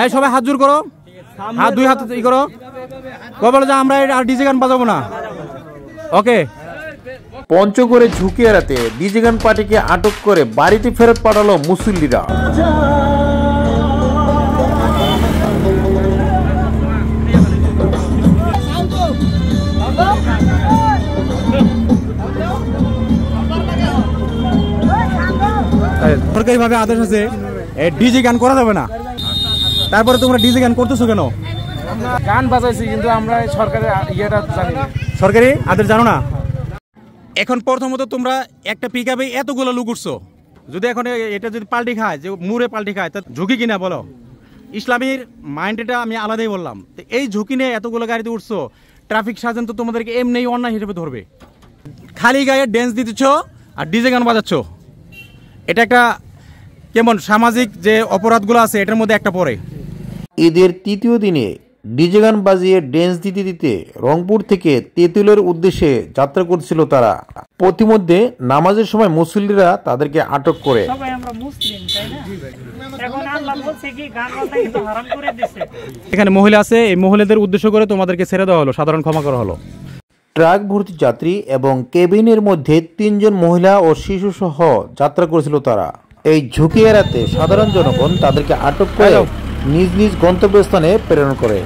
এই সবাই হাত জোর করো, হাত দুই হাত ই করো, বলো যে আমরা আর ডিজে গান বাজাবো না। ওকে। পঞ্চগড়ে ঝুঁকি এড়াতে ডিজে গান পার্টিকে আটক করে বাড়িতে ফেরত পাঠালো মুসল্লিরা। সরকারি ভাবে আদেশ আছে ডিজে গান করা যাবে না, তারপরে তোমরা ডিজে গান করতেছো কেন? গান বাজাইছি কিন্তু আমরা সরকারের ইয়েটা জানি না, সরকারি আদেশ জানো না। এখন প্রথমত তোমরা একটা পিকআপে এতগুলো লোক উঠছো, যদি এখন এটা যদি পাল্টি খায়, যে মুড়ে পাল্টি খায়, তা ঝুঁকি কিনা বলো? ইসলামীর মাইন্ড এটা আমি আলাদাই বললাম। তো এই ঝুঁকি নিয়ে এতগুলো গাড়িতে উঠছো, ট্রাফিক সার্জন তো তোমাদেরকে এমনি অন্যায় হিসেবে ধরবে। খালি গায়ে ড্যান্স দিতেছ আর ডিজে গান বাজাচ্ছ, এটা একটা কেমন সামাজিক যে অপরাধগুলো আছে এটার মধ্যে একটা পড়ে। ঈদের তৃতীয় দিনে ডিজে গান বাজিয়ে ড্যান্স দিতে দিতে রংপুর থেকে তেঁতুলের উদ্দেশ্যে যাত্রা করছিল তারা। প্রতিমধ্যে নামাজের সময় মুসল্লিরা তাদেরকে আটক করে। এখানে মহিলা আছে, এই মহিলাদের উদ্দেশ্য করে তোমাদেরকে ছেড়ে দেওয়া হলো, সাধারণ ক্ষমা করা হলো। ট্রাক ভর্তি যাত্রী এবং কেবিনের মধ্যে 3 জন মহিলা ও শিশু সহ যাত্রা করেছিল তারা। এই ঝুঁকি এড়াতে সাধারণ জনগণ তাদেরকে আটক করে নিজ নিজ গন্তব্যস্থানে প্রেরণ করে।